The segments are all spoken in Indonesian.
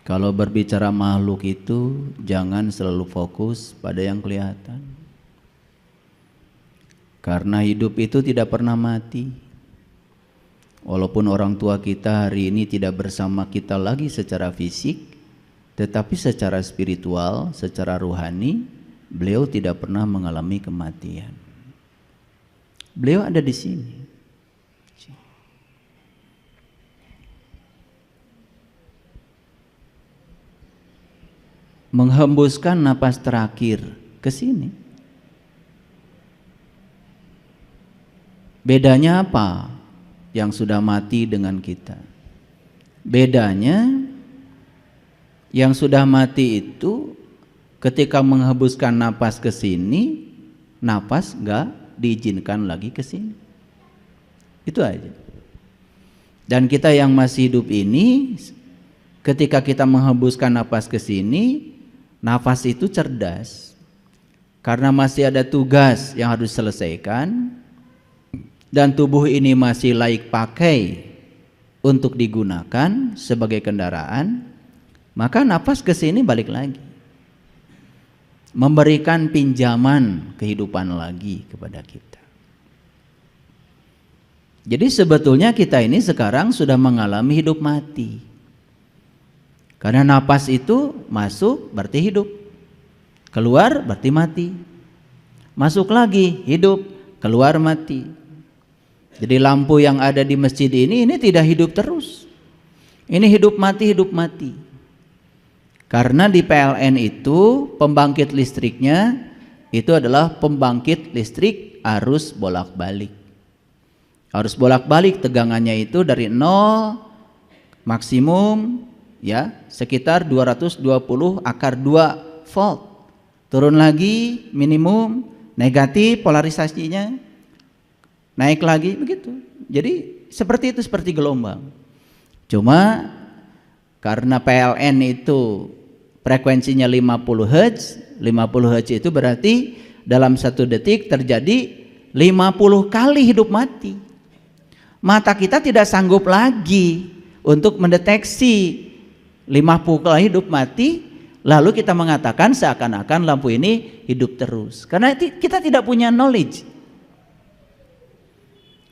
Kalau berbicara makhluk itu jangan selalu fokus pada yang kelihatan. Karena hidup itu tidak pernah mati. Walaupun orang tua kita hari ini tidak bersama kita lagi secara fisik, tetapi secara spiritual, secara rohani, beliau tidak pernah mengalami kematian. Beliau ada di sini. Menghembuskan napas terakhir ke sini. Bedanya apa yang sudah mati dengan kita? Bedanya yang sudah mati itu ketika menghembuskan napas ke sini, napas enggak diizinkan lagi ke sini. Itu aja. Dan kita yang masih hidup ini, ketika kita menghembuskan napas ke sini, nafas itu cerdas. Karena masih ada tugas yang harus diselesaikan dan tubuh ini masih layak pakai untuk digunakan sebagai kendaraan, maka nafas ke sini balik lagi. Memberikan pinjaman kehidupan lagi kepada kita. Jadi sebetulnya kita ini sekarang sudah mengalami hidup mati. Karena napas itu masuk berarti hidup, keluar berarti mati, masuk lagi hidup, keluar mati. Jadi lampu yang ada di masjid ini tidak hidup terus, ini hidup mati. Karena di PLN itu pembangkit listriknya itu adalah pembangkit listrik arus bolak-balik. Arus bolak-balik tegangannya itu dari 0 maksimum ya sekitar 220 akar 2 volt, turun lagi minimum negatif polarisasinya, naik lagi begitu. Jadi seperti itu, seperti gelombang. Cuma karena PLN itu frekuensinya 50 Hz, 50 Hz itu berarti dalam 1 detik terjadi 50 kali hidup mati. Mata kita tidak sanggup lagi untuk mendeteksi 50 kali hidup mati, lalu kita mengatakan seakan-akan lampu ini hidup terus. Karena kita tidak punya knowledge.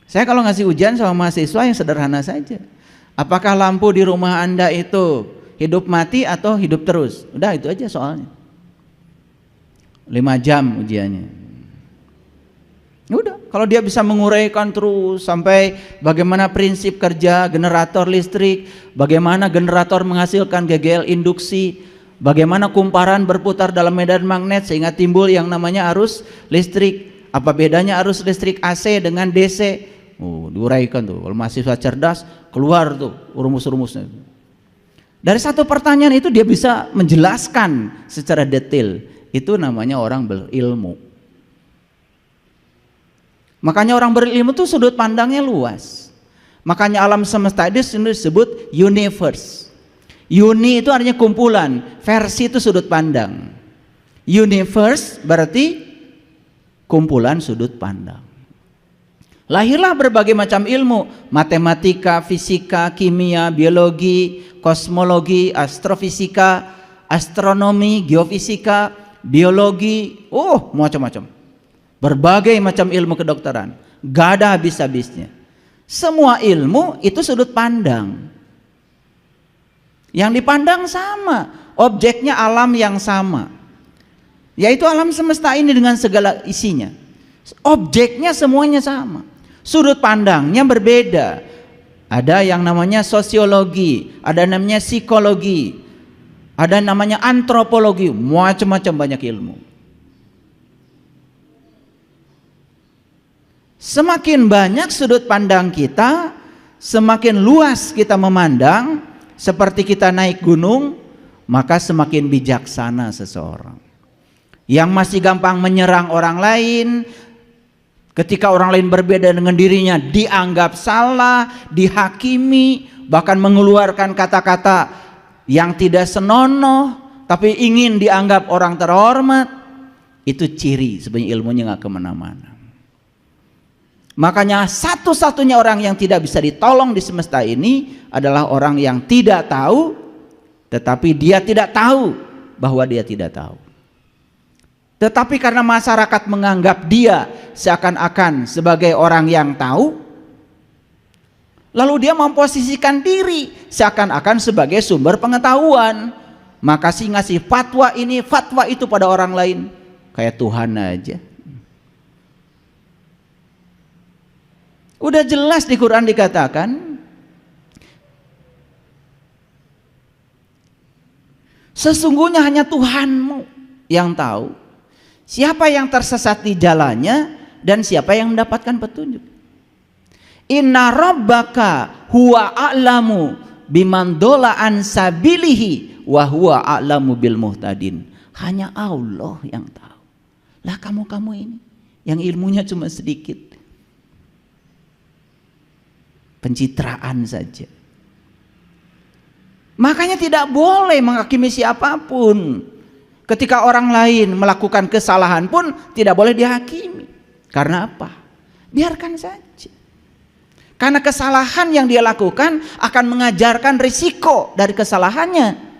Saya kalau ngasih ujian sama mahasiswa yang sederhana saja. Apakah lampu di rumah Anda itu hidup mati atau hidup terus? Udah itu aja soalnya. 5 jam ujiannya. Udah, kalau dia bisa menguraikan terus sampai bagaimana prinsip kerja generator listrik, bagaimana generator menghasilkan GGL induksi, bagaimana kumparan berputar dalam medan magnet sehingga timbul yang namanya arus listrik, apa bedanya arus listrik AC dengan DC, diuraikan tuh. Kalau mahasiswa cerdas keluar tuh rumus-rumusnya. Dari satu pertanyaan itu dia bisa menjelaskan secara detail. Itu namanya orang berilmu. Makanya orang berilmu itu sudut pandangnya luas. Makanya alam semesta itu disebut universe. Uni itu artinya kumpulan, versi itu sudut pandang. Universe berarti kumpulan sudut pandang. Lahirlah berbagai macam ilmu, matematika, fisika, kimia, biologi, kosmologi, astrofisika, astronomi, geofisika, biologi, macam-macam. Berbagai macam ilmu kedokteran, gak ada habis-habisnya. Semua ilmu itu sudut pandang. Yang dipandang sama, objeknya alam yang sama, yaitu alam semesta ini dengan segala isinya. Objeknya semuanya sama, sudut pandangnya berbeda. Ada yang namanya sosiologi, ada namanya psikologi, ada namanya antropologi, macam-macam banyak ilmu. Semakin banyak sudut pandang kita, semakin luas kita memandang, seperti kita naik gunung, maka semakin bijaksana seseorang. Yang masih gampang menyerang orang lain, ketika orang lain berbeda dengan dirinya dianggap salah, dihakimi, bahkan mengeluarkan kata-kata yang tidak senonoh, tapi ingin dianggap orang terhormat, itu ciri sebenarnya ilmunya nggak kemana-mana. Makanya satu-satunya orang yang tidak bisa ditolong di semesta ini adalah orang yang tidak tahu tetapi dia tidak tahu bahwa dia tidak tahu. Tetapi karena masyarakat menganggap dia seakan-akan sebagai orang yang tahu, lalu dia memposisikan diri seakan-akan sebagai sumber pengetahuan. Maka si ngasih fatwa ini, fatwa itu pada orang lain, kayak Tuhan aja. Udah jelas di Quran dikatakan, sesungguhnya hanya Tuhanmu yang tahu siapa yang tersesat di jalannya dan siapa yang mendapatkan petunjuk. Inna rabbaka huwa a'lamu biman dola an sabilihi wa huwa a'lamu bil muhtadin. Hanya Allah yang tahu. Lah kamu ini yang ilmunya cuma sedikit, pencitraan saja. Makanya tidak boleh menghakimi siapapun. Ketika orang lain melakukan kesalahan pun tidak boleh dihakimi. Karena apa? Biarkan saja. Karena kesalahan yang dia lakukan akan mengajarkan risiko dari kesalahannya.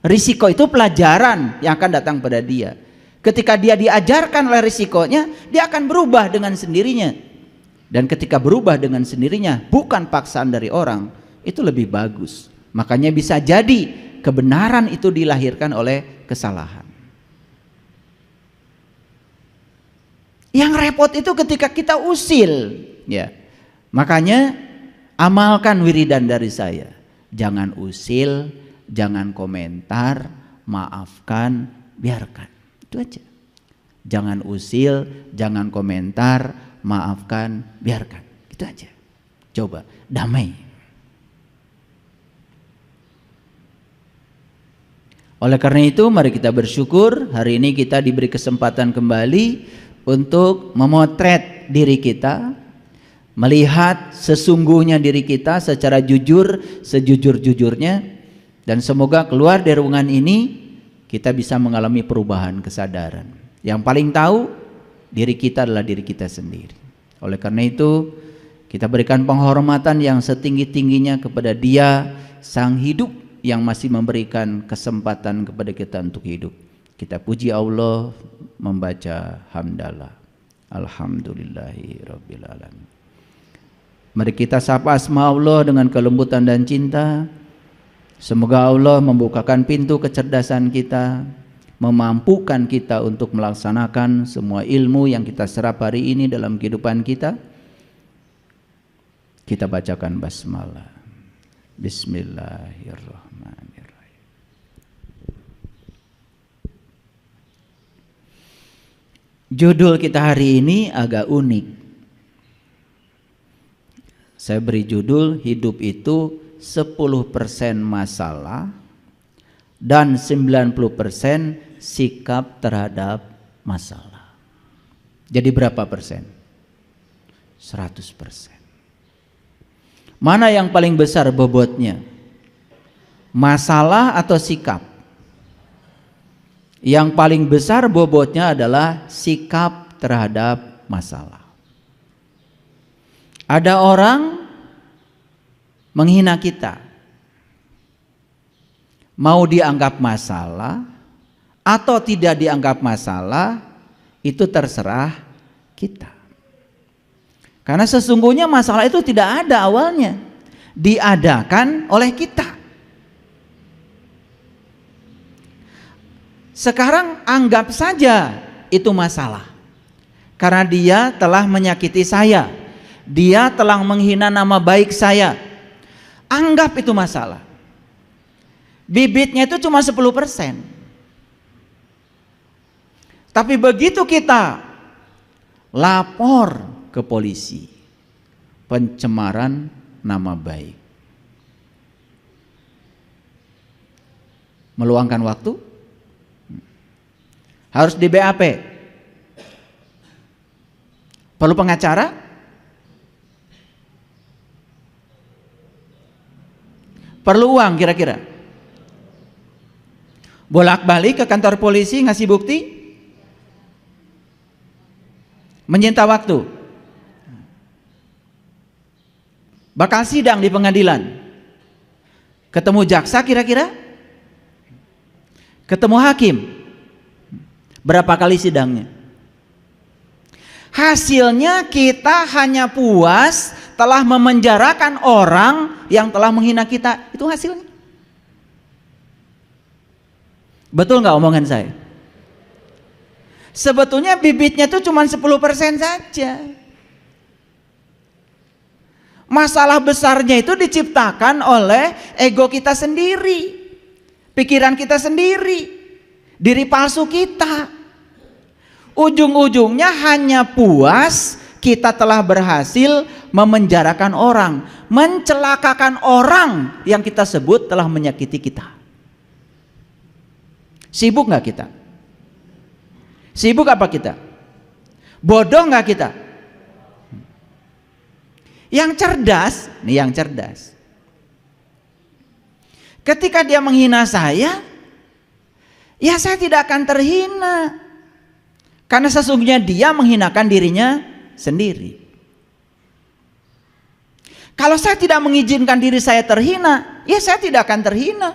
Risiko itu pelajaran yang akan datang pada dia. Ketika dia diajarkan oleh risikonya, dia akan berubah dengan sendirinya. Dan ketika berubah dengan sendirinya, bukan paksaan dari orang, itu lebih bagus. Makanya bisa jadi kebenaran itu dilahirkan oleh kesalahan. Yang repot itu ketika kita usil, ya. Makanya amalkan wiridan dari saya. Jangan usil, jangan komentar, maafkan, biarkan. Itu aja. Jangan usil, jangan komentar, maafkan, biarkan. Itu aja. Coba damai. Oleh karena itu mari kita bersyukur hari ini kita diberi kesempatan kembali untuk memotret diri kita, melihat sesungguhnya diri kita secara jujur, sejujur-jujurnya, dan semoga keluar dari ruangan ini kita bisa mengalami perubahan kesadaran. Yang paling tahu diri kita adalah diri kita sendiri. Oleh karena itu kita berikan penghormatan yang setinggi-tingginya kepada Dia Sang Hidup yang masih memberikan kesempatan kepada kita untuk hidup. Kita puji Allah membaca hamdalah. Alhamdulillahi rabbil alamin. Mari kita sapa asma Allah dengan kelembutan dan cinta. Semoga Allah membukakan pintu kecerdasan kita, memampukan kita untuk melaksanakan semua ilmu yang kita serap hari ini dalam kehidupan kita. Kita bacakan basmalah. Bismillahirrahmanirrahim. Judul kita hari ini agak unik. Saya beri judul hidup itu 10% masalah dan 90% sikap terhadap masalah. Jadi berapa persen? 100%. Mana yang paling besar bobotnya? Masalah atau sikap? Yang paling besar bobotnya adalah sikap terhadap masalah. Ada orang menghina kita, mau dianggap masalah atau tidak dianggap masalah itu terserah kita. Karena sesungguhnya masalah itu tidak ada awalnya, diadakan oleh kita. Sekarang anggap saja itu masalah. Karena dia telah menyakiti saya, dia telah menghina nama baik saya. Anggap itu masalah. Bibitnya itu cuma 10%. Tapi begitu kita lapor ke polisi, pencemaran nama baik, meluangkan waktu, harus di BAP, perlu pengacara, perlu uang kira-kira, bolak-balik ke kantor polisi ngasih bukti, menyita waktu, bakal sidang di pengadilan, ketemu jaksa kira-kira ketemu hakim. Berapa kali sidangnya? Hasilnya kita hanya puas telah memenjarakan orang yang telah menghina kita. Itu hasilnya. Betul nggak omongan saya? Sebetulnya bibitnya itu cuma 10% saja. Masalah besarnya itu diciptakan oleh ego kita sendiri, pikiran kita sendiri, diri palsu kita. Ujung-ujungnya hanya puas kita telah berhasil memenjarakan orang, mencelakakan orang yang kita sebut telah menyakiti kita. Sibuk nggak kita? Sibuk apa kita? Bodoh nggak kita? Yang cerdas, nih yang cerdas. Ketika dia menghina saya, ya saya tidak akan terhina. Karena sesungguhnya dia menghinakan dirinya sendiri. Kalau saya tidak mengizinkan diri saya terhina, ya saya tidak akan terhina.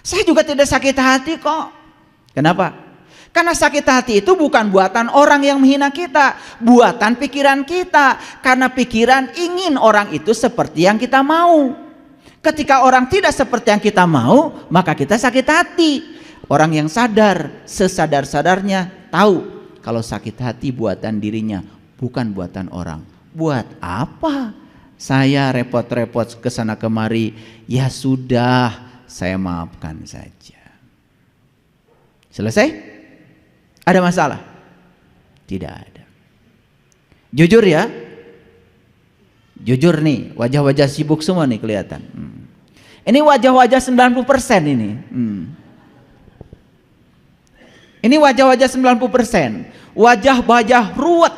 Saya juga tidak sakit hati kok. Kenapa? Karena sakit hati itu bukan buatan orang yang menghina kita, buatan pikiran kita. Karena pikiran ingin orang itu seperti yang kita mau. Ketika orang tidak seperti yang kita mau, maka kita sakit hati. Orang yang sadar, sesadar-sadarnya tahu kalau sakit hati buatan dirinya, bukan buatan orang. Buat apa saya repot-repot ke sana kemari? Ya sudah, saya maafkan saja. Selesai? Ada masalah? Tidak ada. Jujur ya. Jujur nih, wajah-wajah sibuk semua nih kelihatan. Ini wajah-wajah 90% ini. Ini wajah-wajah 90%. Wajah-wajah ruwet.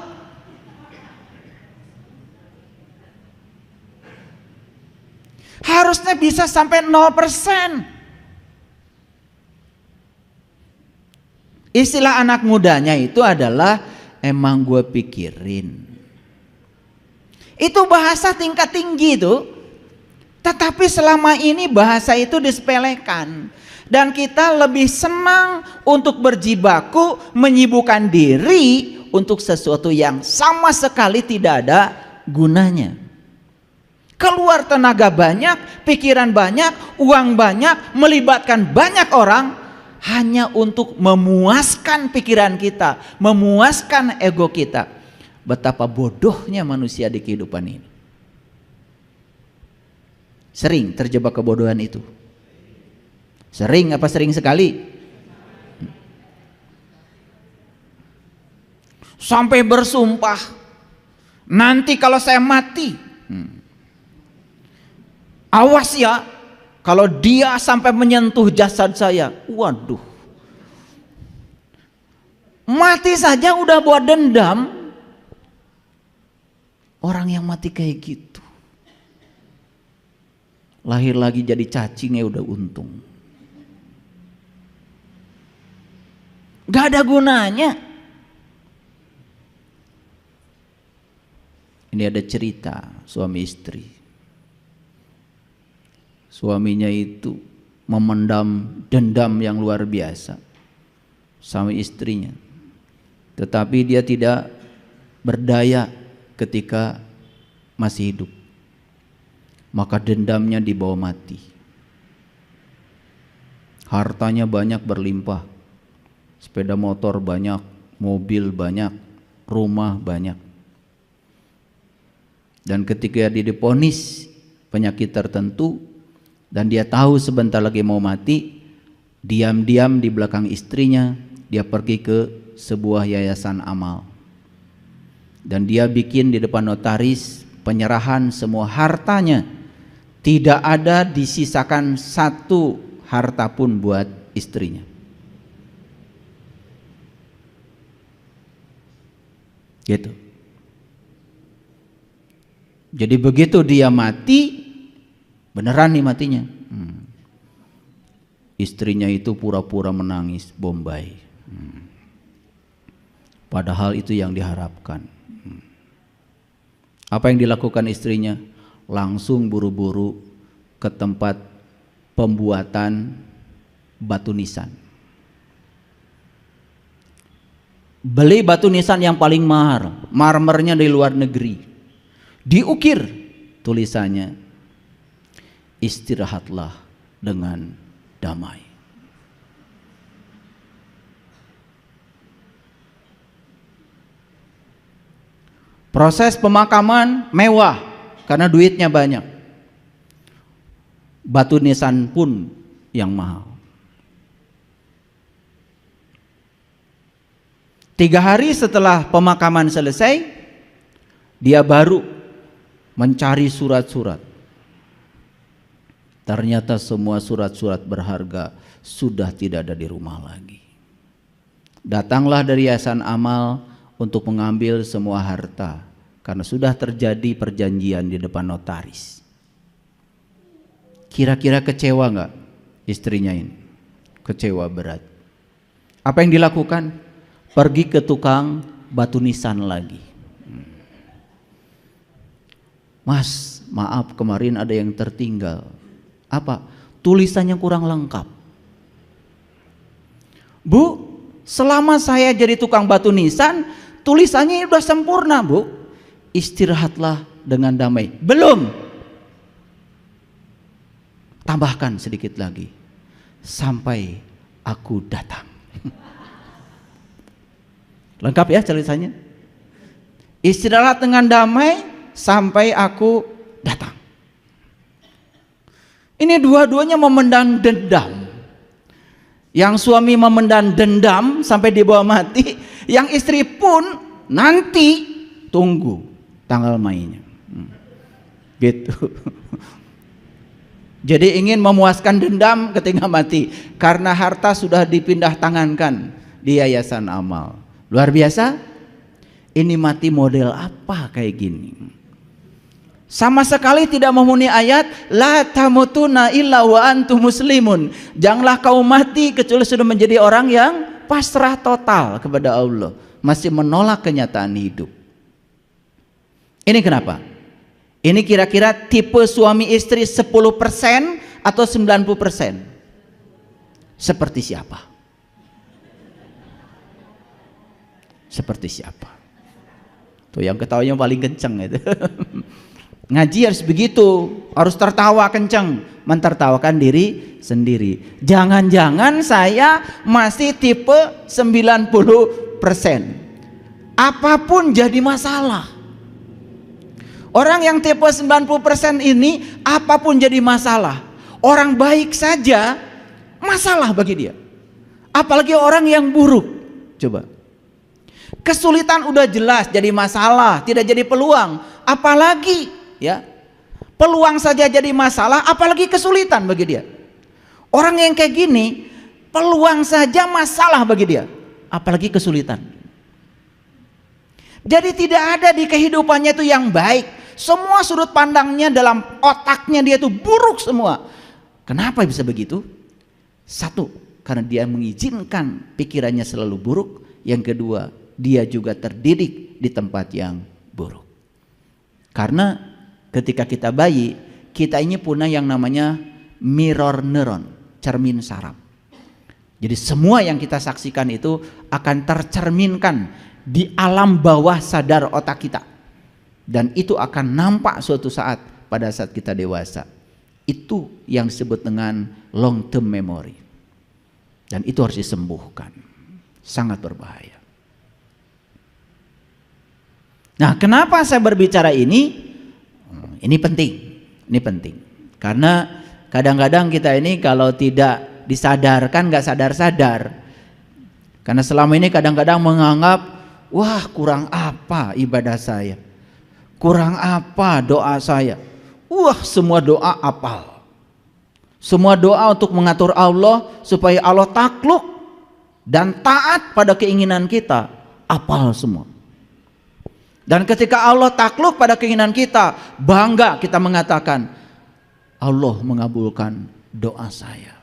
Harusnya bisa sampai 0%. Istilah anak mudanya itu adalah emang gue pikirin. Itu bahasa tingkat tinggi itu. Tetapi selama ini bahasa itu disepelekan. Dan kita lebih senang untuk berjibaku menyibukkan diri untuk sesuatu yang sama sekali tidak ada gunanya. Keluar tenaga banyak, pikiran banyak, uang banyak, melibatkan banyak orang hanya untuk memuaskan pikiran kita, memuaskan ego kita. Betapa bodohnya manusia di kehidupan ini. Sering terjebak kebodohan itu. Sering apa sering sekali? Sampai bersumpah, nanti kalau saya mati, awas ya, kalau dia sampai menyentuh jasad saya, waduh, mati saja udah buat dendam. Orang yang mati kayak gitu, lahir lagi jadi cacingnya udah untung. Gak ada gunanya. Ini ada cerita suami istri. Suaminya itu memendam dendam yang luar biasa sama istrinya. Tetapi dia tidak berdaya ketika masih hidup. Maka dendamnya dibawa mati. Hartanya banyak berlimpah. Sepeda motor banyak, mobil banyak, rumah banyak. Dan ketika dia divonis penyakit tertentu dan dia tahu sebentar lagi mau mati, diam-diam di belakang istrinya dia pergi ke sebuah yayasan amal. Dan dia bikin di depan notaris penyerahan semua hartanya. Tidak ada disisakan satu harta pun buat istrinya. Gitu. Jadi begitu dia mati, beneran nih matinya. Istrinya itu pura-pura menangis Bombay. Padahal itu yang diharapkan. Apa yang dilakukan istrinya? Langsung buru-buru ke tempat pembuatan batu nisan. Beli batu nisan yang paling mahal, marmernya dari luar negeri. Diukir tulisannya, istirahatlah dengan damai. Proses pemakaman mewah karena duitnya banyak. Batu nisan pun yang mahal. 3 hari setelah pemakaman selesai, dia baru mencari surat-surat. Ternyata semua surat-surat berharga sudah tidak ada di rumah lagi. Datanglah dari Yayasan Amal untuk mengambil semua harta karena sudah terjadi perjanjian di depan notaris. Kira-kira kecewa nggak istrinya ini? Kecewa berat. Apa yang dilakukan? Pergi ke tukang batu nisan lagi. Mas, maaf kemarin ada yang tertinggal. Apa? Tulisannya kurang lengkap. Bu, selama saya jadi tukang batu nisan, tulisannya sudah sempurna, Bu. Istirahatlah dengan damai. Belum. Tambahkan sedikit lagi. Sampai aku datang. Lengkap ya ceritanya. Istirahat dengan damai sampai aku datang. Ini dua-duanya memendam dendam. Yang suami memendam dendam sampai dibawa mati, yang istri pun nanti tunggu tanggal mainnya. Gitu. Jadi ingin memuaskan dendam ketika mati karena harta sudah dipindah tangankan di Yayasan Amal. Luar biasa. Ini mati model apa kayak gini? Sama sekali tidak memenuhi ayat la tamutuna illa wa antum muslimun. Janganlah kau mati kecuali sudah menjadi orang yang pasrah total kepada Allah, masih menolak kenyataan hidup. Ini kenapa? Ini kira-kira tipe suami istri 10% atau 90%? Seperti siapa? Seperti siapa? Tuh yang ketawanya paling kenceng itu. Ngaji harus begitu, harus tertawa kenceng, mentertawakan diri sendiri. Jangan-jangan saya masih tipe 90%. Apapun jadi masalah. Orang yang tipe 90% ini apapun jadi masalah. Orang baik saja masalah bagi dia. Apalagi orang yang buruk. Coba. Kesulitan udah jelas jadi masalah, tidak jadi peluang. Apalagi ya, peluang saja jadi masalah, apalagi kesulitan bagi dia. Orang yang kayak gini, peluang saja masalah bagi dia, apalagi kesulitan. Jadi tidak ada di kehidupannya itu yang baik. Semua sudut pandangnya dalam otaknya dia itu buruk semua. Kenapa bisa begitu? Satu, karena dia mengizinkan pikirannya selalu buruk. Yang kedua, dia juga terdidik di tempat yang buruk. Karena ketika kita bayi, kita ini punya yang namanya mirror neuron, cermin saraf. Jadi semua yang kita saksikan itu akan tercerminkan di alam bawah sadar otak kita. Dan itu akan nampak suatu saat pada saat kita dewasa. Itu yang disebut dengan long term memory. Dan itu harus disembuhkan. Sangat berbahaya. Nah, kenapa saya berbicara ini? Ini penting. Ini penting. Karena kadang-kadang kita ini kalau tidak disadarkan, nggak sadar-sadar. Karena selama ini kadang-kadang menganggap, wah kurang apa ibadah saya, kurang apa doa saya. Wah semua doa apal. Semua doa untuk mengatur Allah supaya Allah takluk dan taat pada keinginan kita, apal semua. Dan ketika Allah takluk pada keinginan kita, bangga kita mengatakan, Allah mengabulkan doa saya.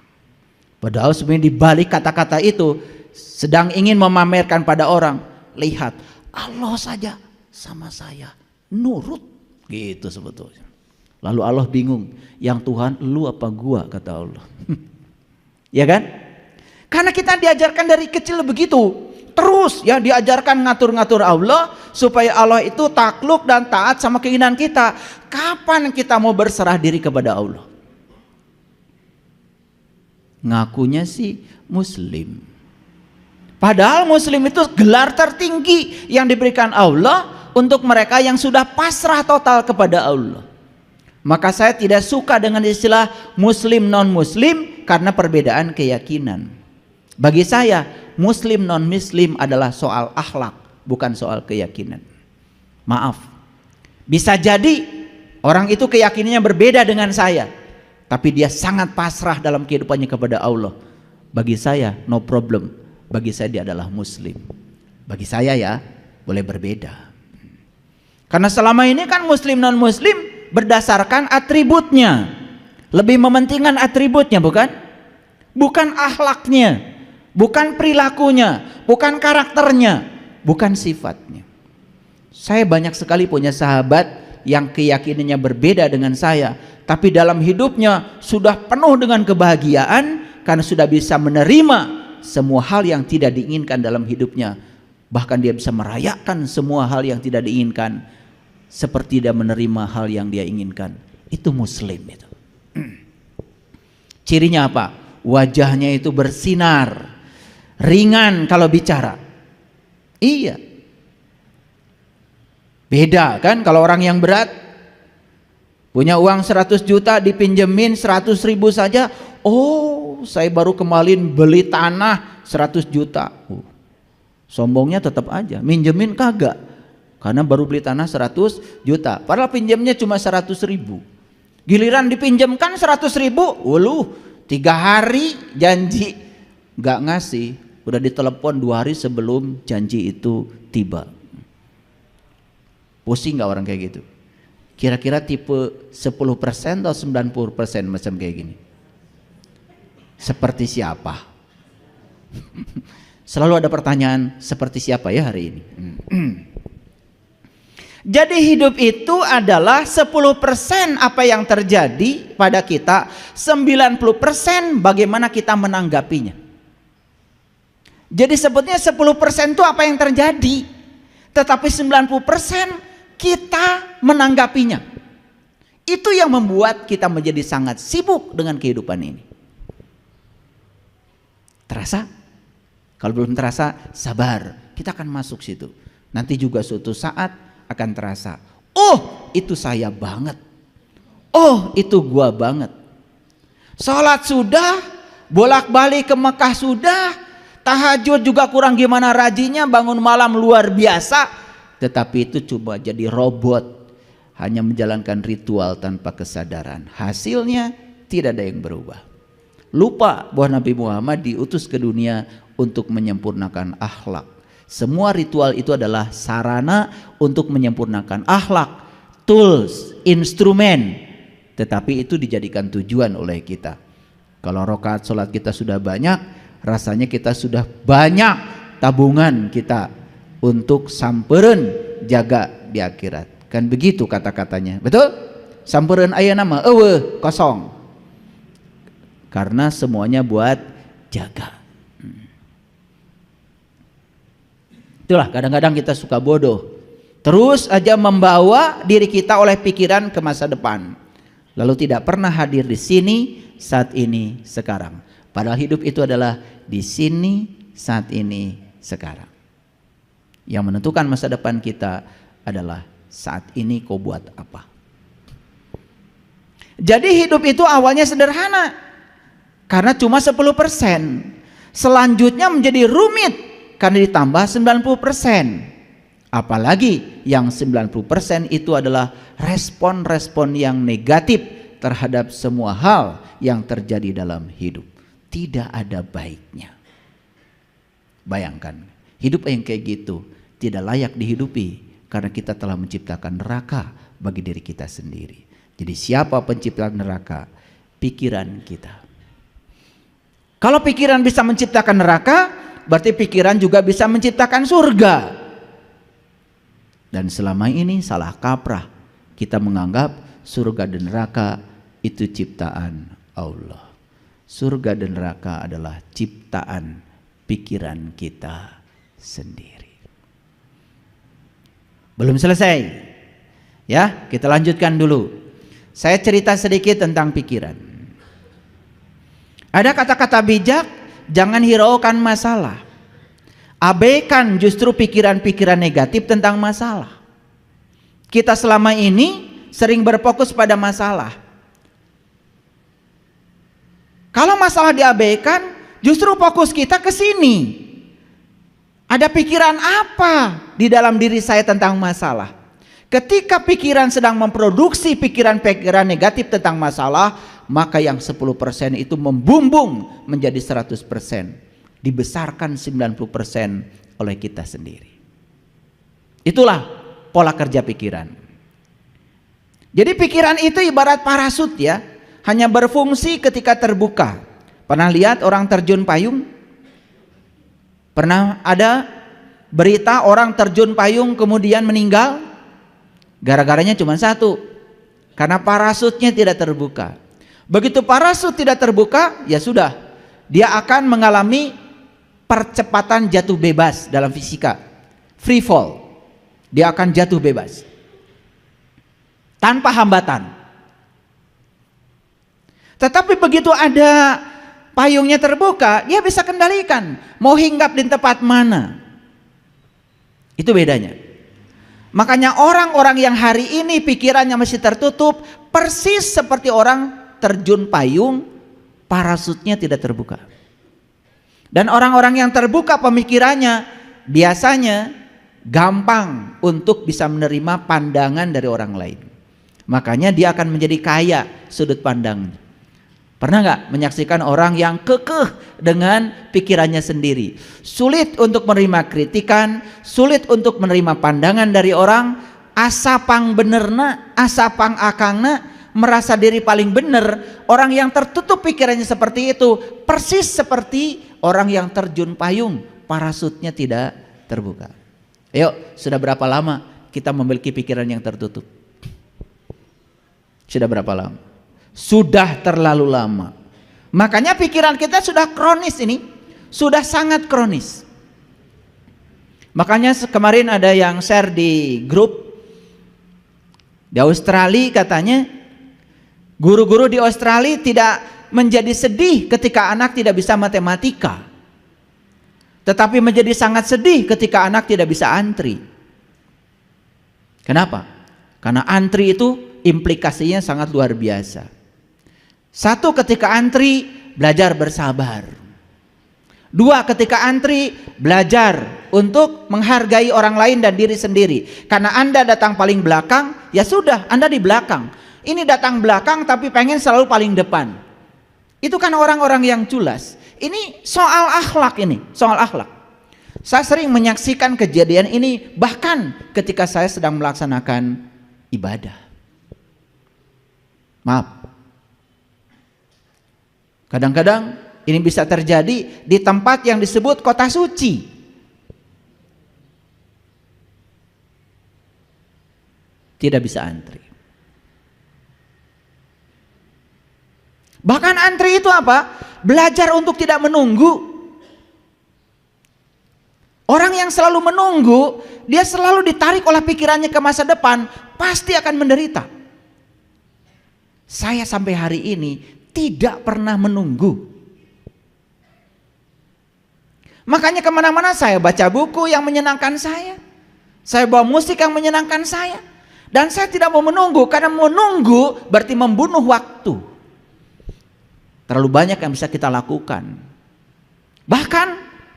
Padahal sebenarnya di balik kata-kata itu sedang ingin memamerkan pada orang, lihat Allah saja sama saya nurut, gitu sebetulnya. Lalu Allah bingung, yang Tuhan lu apa gua, kata Allah. Ya kan? Karena kita diajarkan dari kecil begitu. Terus ya diajarkan ngatur-ngatur Allah supaya Allah itu takluk dan taat sama keinginan kita. Kapan kita mau berserah diri kepada Allah? Ngakunya sih Muslim. Padahal Muslim itu gelar tertinggi yang diberikan Allah untuk mereka yang sudah pasrah total kepada Allah. Maka saya tidak suka dengan istilah Muslim non-Muslim karena perbedaan keyakinan. Bagi saya Muslim non-Muslim adalah soal akhlak, bukan soal keyakinan. Maaf, bisa jadi orang itu keyakinannya berbeda dengan saya, tapi dia sangat pasrah dalam kehidupannya kepada Allah. Bagi saya no problem, bagi saya dia adalah Muslim. Bagi saya ya boleh berbeda. Karena selama ini kan Muslim non-Muslim berdasarkan atributnya, lebih mementingkan atributnya, bukan? Bukan akhlaknya, bukan perilakunya, bukan karakternya, bukan sifatnya. Saya banyak sekali punya sahabat yang keyakinannya berbeda dengan saya, tapi dalam hidupnya sudah penuh dengan kebahagiaan karena sudah bisa menerima semua hal yang tidak diinginkan dalam hidupnya. Bahkan dia bisa merayakan semua hal yang tidak diinginkan seperti dia menerima hal yang dia inginkan. Itu Muslim itu. Cirinya apa? Wajahnya itu bersinar, ringan kalau bicara. Iya. Beda kan kalau orang yang berat, punya uang 100 juta dipinjemin 100 ribu saja. Oh, saya baru kemarin beli tanah 100 juta. Sombongnya tetap aja, minjemin kagak. Karena baru beli tanah 100 juta. Padahal pinjamnya cuma 100 ribu. Giliran dipinjamkan 100 ribu, 3 hari janji gak ngasih. Udah ditelepon 2 hari sebelum janji itu tiba. Pusing gak orang kayak gitu? Kira-kira tipe 10% atau 90% macam kayak gini? Seperti siapa? Selalu ada pertanyaan seperti siapa ya hari ini? Jadi hidup itu adalah 10% apa yang terjadi pada kita, 90% bagaimana kita menanggapinya. Jadi sebetulnya 10% itu apa yang terjadi, tetapi 90% kita menanggapinya. Itu yang membuat kita menjadi sangat sibuk dengan kehidupan ini. Terasa? Kalau belum terasa, sabar, kita akan masuk situ. Nanti juga suatu saat akan terasa, oh itu saya banget, oh itu gua banget. Sholat sudah, bolak-balik ke Mekah sudah, tahajud juga kurang gimana rajinnya, bangun malam luar biasa, tetapi itu coba jadi robot, hanya menjalankan ritual tanpa kesadaran. Hasilnya tidak ada yang berubah. Lupa bahwa Nabi Muhammad diutus ke dunia untuk menyempurnakan akhlak. Semua ritual itu adalah sarana untuk menyempurnakan akhlak, tools, instrumen, tetapi itu dijadikan tujuan oleh kita. Kalau rakaat sholat kita sudah banyak, rasanya kita sudah banyak tabungan kita untuk sampereun jaga di akhirat. Kan begitu kata-katanya, betul? Sampereun aya nama eueuh kosong. Karena semuanya buat jaga. Itulah kadang-kadang kita suka bodoh. Terus aja membawa diri kita oleh pikiran ke masa depan. Lalu tidak pernah hadir di sini, saat ini, sekarang. Padahal hidup itu adalah di sini, saat ini, sekarang. Yang menentukan masa depan kita adalah saat ini kau buat apa. Jadi hidup itu awalnya sederhana. Karena cuma 10%. Selanjutnya menjadi rumit. Karena ditambah 90%. Apalagi yang 90% itu adalah respon-respon yang negatif terhadap semua hal yang terjadi dalam hidup. Tidak ada baiknya. Bayangkan, hidup yang kayak gitu tidak layak dihidupi karena kita telah menciptakan neraka bagi diri kita sendiri. Jadi siapa pencipta neraka? Pikiran kita. Kalau pikiran bisa menciptakan neraka, berarti pikiran juga bisa menciptakan surga. Dan selama ini salah kaprah, kita menganggap surga dan neraka itu ciptaan Allah. Surga dan neraka adalah ciptaan pikiran kita sendiri. Belum selesai. Ya, kita lanjutkan dulu. Saya cerita sedikit tentang pikiran. Ada kata-kata bijak, jangan hiraukan masalah. Abaikan justru pikiran-pikiran negatif tentang masalah. Kita selama ini sering berfokus pada masalah. Kalau masalah diabaikan, justru fokus kita ke sini. Ada pikiran apa di dalam diri saya tentang masalah? Ketika pikiran sedang memproduksi pikiran-pikiran negatif tentang masalah, maka yang 10% itu membumbung menjadi 100%. Dibesarkan 90% oleh kita sendiri. Itulah pola kerja pikiran. Jadi pikiran itu ibarat parasut ya, hanya berfungsi ketika terbuka. Pernah lihat orang terjun payung? Pernah ada berita orang terjun payung kemudian meninggal? Gara-garanya cuma satu, karena parasutnya tidak terbuka. Begitu parasut tidak terbuka, ya sudah, dia akan mengalami percepatan jatuh bebas dalam fisika, free fall. Dia akan jatuh bebas tanpa hambatan. Tetapi begitu ada payungnya terbuka, dia bisa kendalikan mau hinggap di tempat mana. Itu bedanya. Makanya orang-orang yang hari ini pikirannya masih tertutup, persis seperti orang terjun payung, parasutnya tidak terbuka. Dan orang-orang yang terbuka pemikirannya biasanya gampang untuk bisa menerima pandangan dari orang lain. Makanya dia akan menjadi kaya sudut pandangnya. Pernah nggak menyaksikan orang yang kekeh dengan pikirannya sendiri, sulit untuk menerima kritikan, sulit untuk menerima pandangan dari orang, asapang benerna, asapang akangna, merasa diri paling benar. Orang yang tertutup pikirannya seperti itu persis seperti orang yang terjun payung, parasutnya tidak terbuka. Ayo, sudah berapa lama kita memiliki pikiran yang tertutup? Sudah berapa lama? Sudah terlalu lama. Makanya pikiran kita sudah kronis ini, sudah sangat kronis. Makanya kemarin ada yang share di grup di Australia, katanya guru-guru di Australia tidak menjadi sedih ketika anak tidak bisa matematika, tetapi menjadi sangat sedih ketika anak tidak bisa antri. Kenapa? Karena antri itu implikasinya sangat luar biasa. Satu, ketika antri belajar bersabar. Dua, ketika antri belajar untuk menghargai orang lain dan diri sendiri. Karena Anda datang paling belakang, ya sudah, Anda di belakang. Ini datang belakang tapi pengen selalu paling depan. Itu kan orang-orang yang culas. Ini soal akhlak, ini soal akhlak. Saya sering menyaksikan kejadian ini bahkan ketika saya sedang melaksanakan ibadah. Maaf, kadang-kadang ini bisa terjadi di tempat yang disebut kota suci. Tidak bisa antri. Bahkan antri itu apa? Belajar untuk tidak menunggu. Orang yang selalu menunggu, dia selalu ditarik oleh pikirannya ke masa depan, pasti akan menderita. Saya sampai hari ini tidak pernah menunggu. Makanya kemana-mana saya baca buku yang menyenangkan saya bawa musik yang menyenangkan saya, dan saya tidak mau menunggu, karena menunggu berarti membunuh waktu. Terlalu banyak yang bisa kita lakukan. Bahkan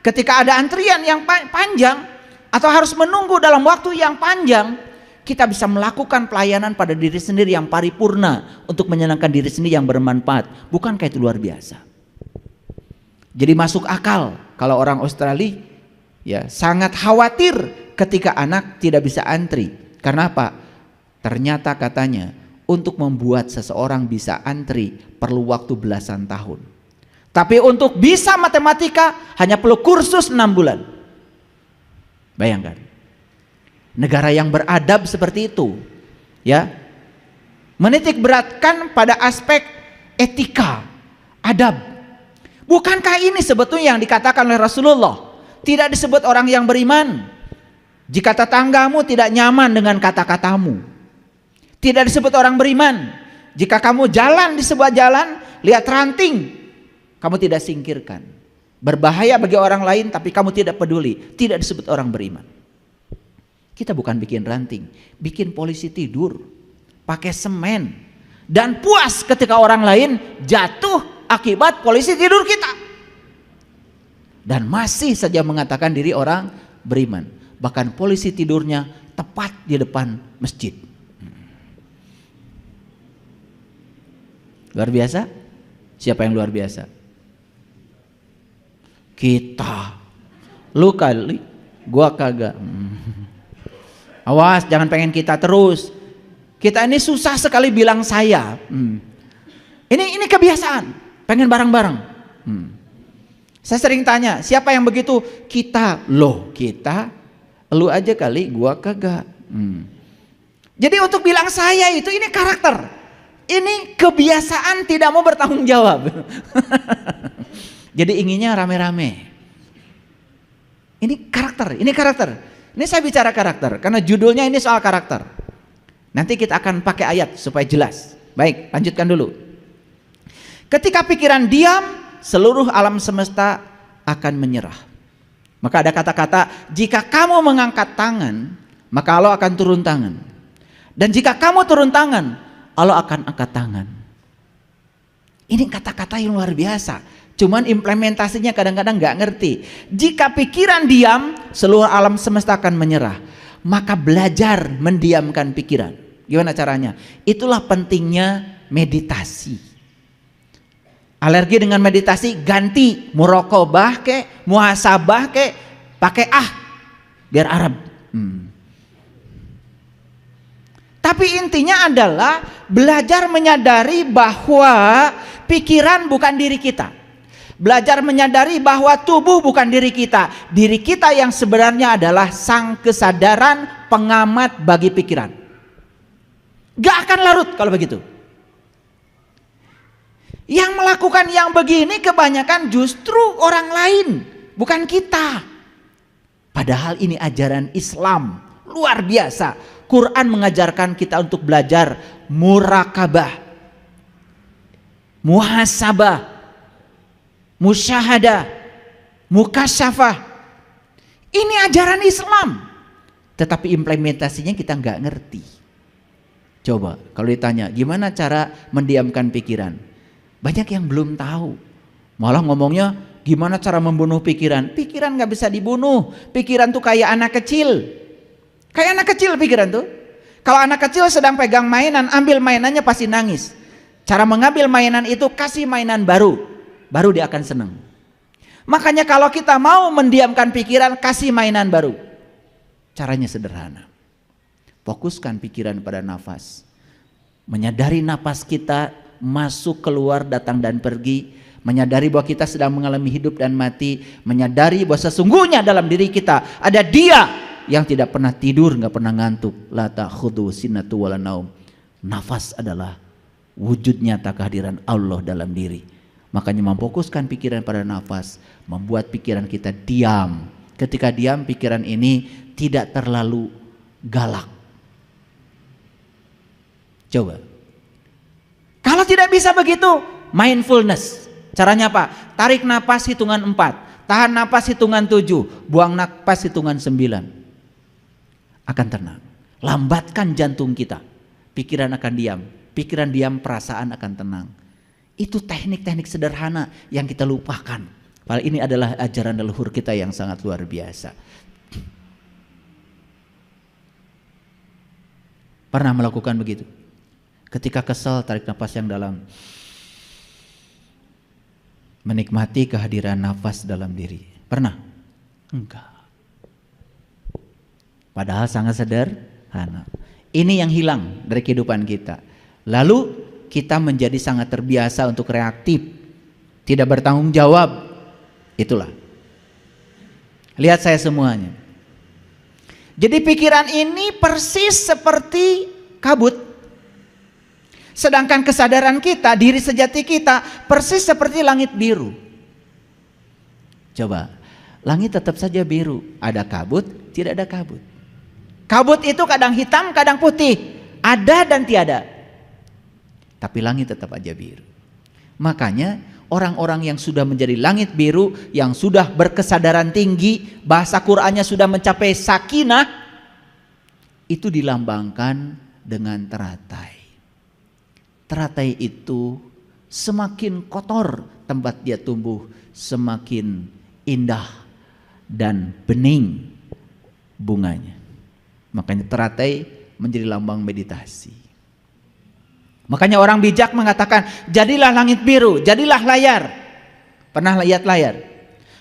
ketika ada antrian yang panjang atau harus menunggu dalam waktu yang panjang, kita bisa melakukan pelayanan pada diri sendiri yang paripurna untuk menyenangkan diri sendiri yang bermanfaat. Bukankah itu luar biasa? Jadi masuk akal kalau orang Australia ya sangat khawatir ketika anak tidak bisa antri. Karena apa? Ternyata katanya untuk membuat seseorang bisa antri perlu waktu belasan tahun. Tapi untuk bisa matematika hanya perlu kursus 6 bulan. Bayangkan. Negara yang beradab seperti itu, ya, Menitik beratkan pada aspek etika, adab. Bukankah ini sebetulnya yang dikatakan oleh Rasulullah? Tidak disebut orang yang beriman jika tetanggamu tidak nyaman dengan kata-katamu. Tidak disebut orang beriman jika kamu jalan di sebuah jalan, lihat ranting, kamu tidak singkirkan. Berbahaya bagi orang lain tapi kamu tidak peduli. Tidak disebut orang beriman. Kita bukan bikin ranting, bikin polisi tidur pakai semen dan puas ketika orang lain jatuh akibat polisi tidur kita. Dan masih saja mengatakan diri orang beriman. Bahkan polisi tidurnya tepat di depan masjid. Luar biasa? Siapa yang luar biasa? Kita. Lu kali, gua kagak. Awas, jangan pengen kita terus. Kita ini susah sekali bilang saya. Ini kebiasaan, pengen bareng-bareng. Saya sering tanya, siapa yang begitu? Kita. Loh, kita. Lu aja kali, gua kagak. Jadi untuk bilang saya itu ini karakter. Ini kebiasaan tidak mau bertanggung jawab. Jadi inginnya rame-rame. Ini karakter, ini karakter. Ini saya bicara karakter karena judulnya ini soal karakter. Nanti kita akan pakai ayat supaya jelas. Baik, lanjutkan dulu. Ketika pikiran diam, seluruh alam semesta akan menyerah. Maka ada kata-kata, jika kamu mengangkat tangan, maka Allah akan turun tangan. Dan jika kamu turun tangan, Allah akan angkat tangan. Ini kata-kata yang luar biasa. Cuman implementasinya kadang-kadang gak ngerti. Jika pikiran diam, seluruh alam semesta akan menyerah. Maka belajar mendiamkan pikiran. Gimana caranya? Itulah pentingnya meditasi. Alergi dengan meditasi, ganti muraqabah ke, muhasabah ke, pakai biar Arab. Tapi intinya adalah belajar menyadari bahwa pikiran bukan diri kita. Belajar menyadari bahwa tubuh bukan diri kita. Diri kita yang sebenarnya adalah sang kesadaran pengamat bagi pikiran. Gak akan larut kalau begitu. Yang melakukan yang begini kebanyakan justru orang lain, bukan kita. Padahal ini ajaran Islam luar biasa. Quran mengajarkan kita untuk belajar murakabah, muhasabah, musyahadah, mukasyafah. Ini ajaran Islam. Tetapi implementasinya kita nggak ngerti. Coba kalau ditanya gimana cara mendiamkan pikiran, banyak yang belum tahu. Malah ngomongnya gimana cara membunuh pikiran. Pikiran nggak bisa dibunuh. Pikiran tuh kayak anak kecil. Kayak anak kecil pikiran tuh. Kalau anak kecil sedang pegang mainan, ambil mainannya pasti nangis. Cara mengambil mainan itu kasih mainan baru dia akan senang. Makanya kalau kita mau mendiamkan pikiran, kasih mainan baru. Caranya sederhana. Fokuskan pikiran pada nafas. Menyadari nafas kita masuk, keluar, datang dan pergi. Menyadari bahwa kita sedang mengalami hidup dan mati. Menyadari bahwa sesungguhnya dalam diri kita ada Dia yang tidak pernah tidur, nggak pernah ngantuk. La ta'khudhu sinatu wala naum. Nafas adalah wujud nyata kehadiran Allah dalam diri. Makanya memfokuskan pikiran pada nafas membuat pikiran kita diam. Ketika diam, pikiran ini tidak terlalu galak. Coba. Kalau tidak bisa begitu, mindfulness. Caranya apa? Tarik nafas hitungan 4, tahan nafas hitungan 7, buang nafas hitungan 9. Akan tenang. Lambatkan jantung kita. Pikiran akan diam. Pikiran diam, perasaan akan tenang. Itu teknik-teknik sederhana yang kita lupakan. Padahal ini adalah ajaran leluhur kita yang sangat luar biasa. Pernah melakukan begitu? Ketika kesal, tarik nafas yang dalam. Menikmati kehadiran nafas dalam diri. Pernah? Enggak. Padahal sangat sederhana. Ini yang hilang dari kehidupan kita. Lalu kita menjadi sangat terbiasa untuk reaktif, tidak bertanggung jawab. Itulah. Lihat saya semuanya. Jadi pikiran ini persis seperti kabut. Sedangkan kesadaran kita, diri sejati kita persis seperti langit biru. Coba, langit tetap saja biru, ada kabut, tidak ada kabut. Kabut itu kadang hitam, kadang putih, ada dan tiada. Tapi langit tetap aja biru. Makanya orang-orang yang sudah menjadi langit biru, yang sudah berkesadaran tinggi, bahasa Qur'annya sudah mencapai sakinah, itu dilambangkan dengan teratai. Teratai itu semakin kotor tempat dia tumbuh, semakin indah dan bening bunganya. Makanya teratai menjadi lambang meditasi. Makanya orang bijak mengatakan, jadilah langit biru, jadilah layar. Pernah lihat layar?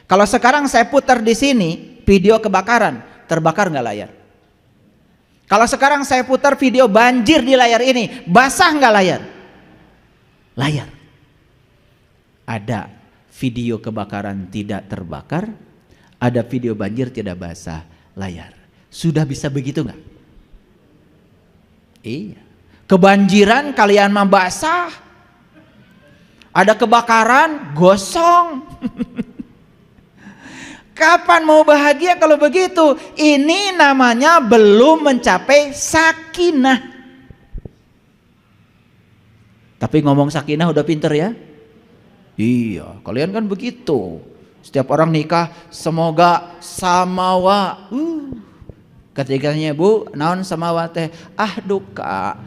Kalau sekarang saya putar di sini video kebakaran, terbakar nggak layar? Kalau sekarang saya putar video banjir di layar ini, basah nggak layar? Layar. Ada video kebakaran tidak terbakar, ada video banjir tidak basah, layar. Sudah bisa begitu nggak? Iya. Kebanjiran kalian mah basah, ada kebakaran gosong. Kapan mau bahagia kalau begitu? Ini namanya belum mencapai sakinah. Tapi ngomong sakinah udah pinter ya? Iya, kalian kan begitu. Setiap orang nikah semoga samawa. Ketiganya bu, naon samawa teh? Ah duka.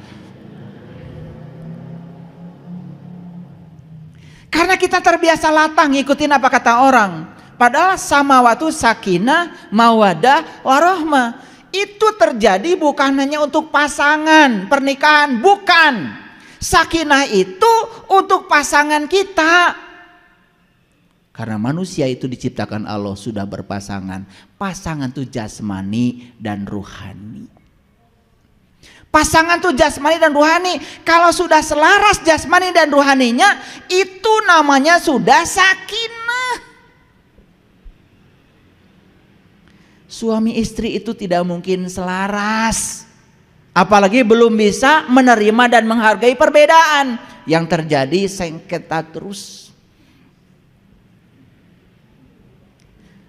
Karena kita terbiasa latah ngikutin apa kata orang. Padahal samawa itu sakinah, mawadah, warahmah. Itu terjadi bukan hanya untuk pasangan pernikahan, bukan. Sakinah itu untuk pasangan kita. Karena manusia itu diciptakan Allah sudah berpasangan. Pasangan itu jasmani dan ruhani. Pasangan itu jasmani dan ruhani. Kalau sudah selaras jasmani dan ruhaninya, itu namanya sudah sakinah. Suami istri itu tidak mungkin selaras. Apalagi belum bisa menerima dan menghargai perbedaan. Yang terjadi sengketa terus.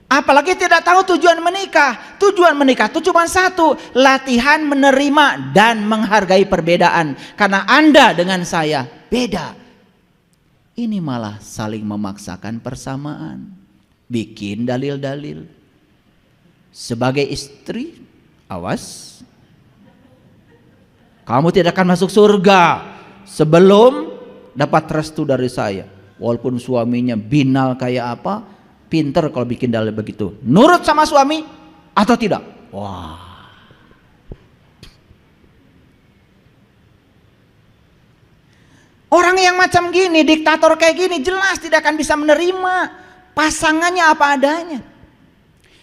Apalagi tidak tahu tujuan menikah. Tujuan menikah itu cuma satu, latihan menerima dan menghargai perbedaan. Karena Anda dengan saya beda. Ini malah saling memaksakan persamaan. Bikin dalil-dalil. Sebagai istri, awas. Kamu tidak akan masuk surga sebelum dapat restu dari saya. Walaupun suaminya binal kayak apa, pinter kalau bikin dalil begitu. Nurut sama suami atau tidak? Wah. Orang yang macam gini, diktator kayak gini, jelas tidak akan bisa menerima pasangannya apa adanya.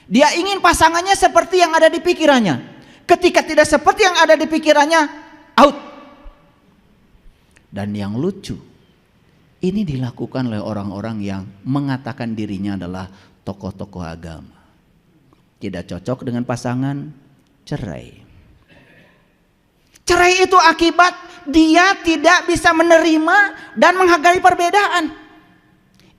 Dia ingin pasangannya seperti yang ada di pikirannya. Ketika tidak seperti yang ada di pikirannya, out. Dan yang lucu, ini dilakukan oleh orang-orang yang mengatakan dirinya adalah tokoh-tokoh agama. Tidak cocok dengan pasangan, cerai. Cerai itu akibat dia tidak bisa menerima dan menghargai perbedaan.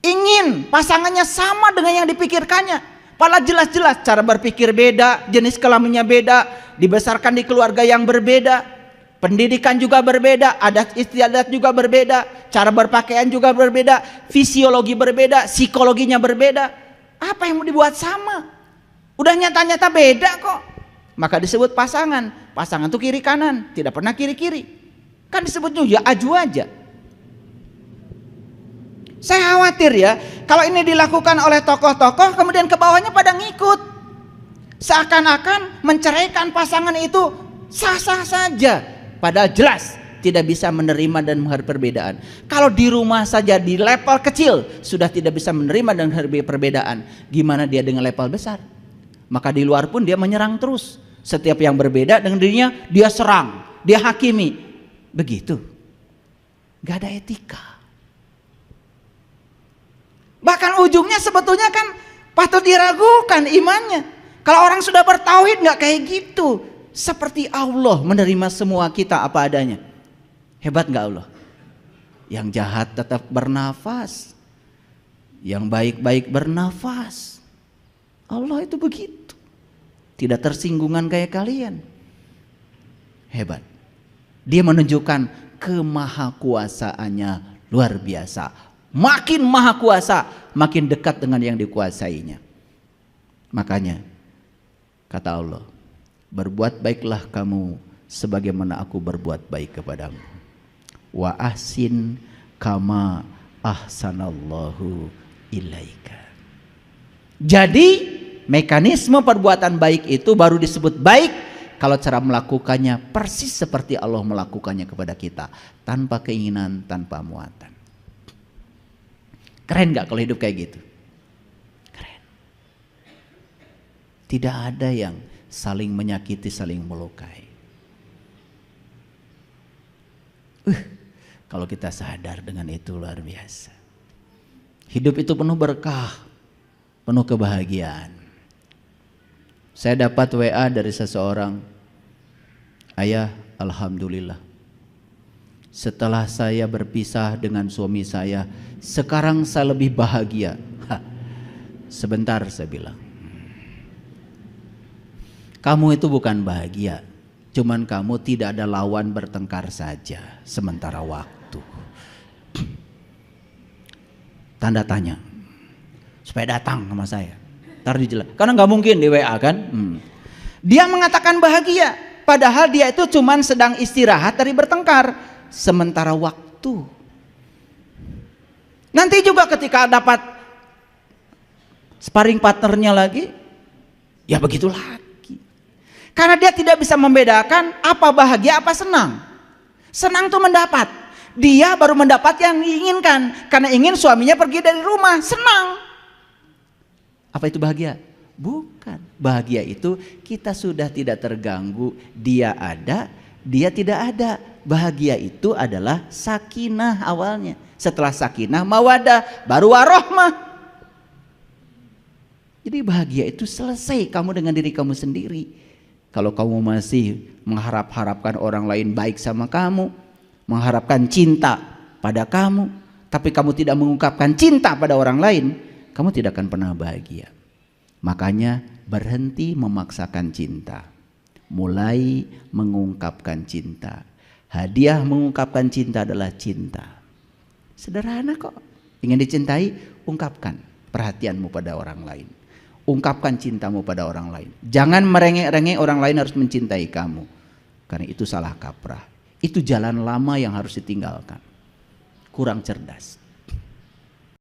Ingin pasangannya sama dengan yang dipikirkannya. Padahal jelas-jelas cara berpikir beda, jenis kelaminnya beda, dibesarkan di keluarga yang berbeda. Pendidikan juga berbeda, adat istiadat juga berbeda, cara berpakaian juga berbeda, fisiologi berbeda, psikologinya berbeda. Apa yang mau dibuat sama? Udah nyata-nyata beda kok. Maka disebut pasangan. Pasangan itu kiri kanan, tidak pernah kiri-kiri. Kan disebutnya ya aju aja. Saya khawatir ya, kalau ini dilakukan oleh tokoh-tokoh, kemudian ke bawahnya pada ngikut. Seakan-akan menceraikan pasangan itu sah-sah saja. Padahal jelas tidak bisa menerima dan menghargai perbedaan. Kalau di rumah saja di level kecil sudah tidak bisa menerima dan menghargai perbedaan, gimana dia dengan level besar? Maka di luar pun dia menyerang terus. Setiap yang berbeda dengan dirinya dia serang, dia hakimi. Begitu. Gak ada etika. Bahkan ujungnya sebetulnya kan patut diragukan imannya. Kalau orang sudah bertauhid gak kayak gitu. Seperti Allah menerima semua kita apa adanya. Hebat nggak Allah? Yang jahat tetap bernafas, yang baik-baik bernafas. Allah itu begitu, tidak tersinggungan kayak kalian. Hebat. Dia menunjukkan kemahakuasaannya luar biasa. Makin maha kuasa, makin dekat dengan yang dikuasainya. Makanya kata Allah, berbuat baiklah kamu sebagaimana aku berbuat baik kepadamu. Wa ahsin kama ahsanallahu ilaika. Jadi mekanisme perbuatan baik itu baru disebut baik kalau cara melakukannya persis seperti Allah melakukannya kepada kita, tanpa keinginan, tanpa muatan. Keren gak kalau hidup kayak gitu? Keren. Tidak ada yang saling menyakiti, saling melukai. Kalau kita sadar dengan itu luar biasa. Hidup itu penuh berkah, penuh kebahagiaan. Saya dapat WA dari seseorang, ayah, alhamdulillah, setelah saya berpisah dengan suami saya, sekarang saya lebih bahagia. Sebentar, saya bilang, kamu itu bukan bahagia, cuman kamu tidak ada lawan bertengkar saja sementara waktu. Tanda tanya, supaya datang sama saya. Ntar dijelas, karena nggak mungkin di WA kan. Dia mengatakan bahagia, padahal dia itu cuman sedang istirahat dari bertengkar sementara waktu. Nanti juga ketika dapat sparring partnernya lagi, ya begitu lagi. Karena dia tidak bisa membedakan apa bahagia apa senang. Senang tuh mendapat. Dia baru mendapat yang diinginkan. Karena ingin suaminya pergi dari rumah, senang. Apa itu bahagia? Bukan. Bahagia itu kita sudah tidak terganggu. Dia ada, dia tidak ada. Bahagia itu adalah sakinah awalnya. Setelah sakinah mawadah, baru warohmah. Jadi bahagia itu selesai kamu dengan diri kamu sendiri. Kalau kamu masih mengharapkan orang lain baik sama kamu, mengharapkan cinta pada kamu, tapi kamu tidak mengungkapkan cinta pada orang lain, kamu tidak akan pernah bahagia. Makanya berhenti memaksakan cinta, mulai mengungkapkan cinta. Hadiah mengungkapkan cinta adalah cinta. Sederhana kok. Ingin dicintai, ungkapkan perhatianmu pada orang lain. Ungkapkan cintamu pada orang lain. Jangan merengek-rengek orang lain harus mencintai kamu, karena itu salah kaprah. Itu jalan lama yang harus ditinggalkan. Kurang cerdas.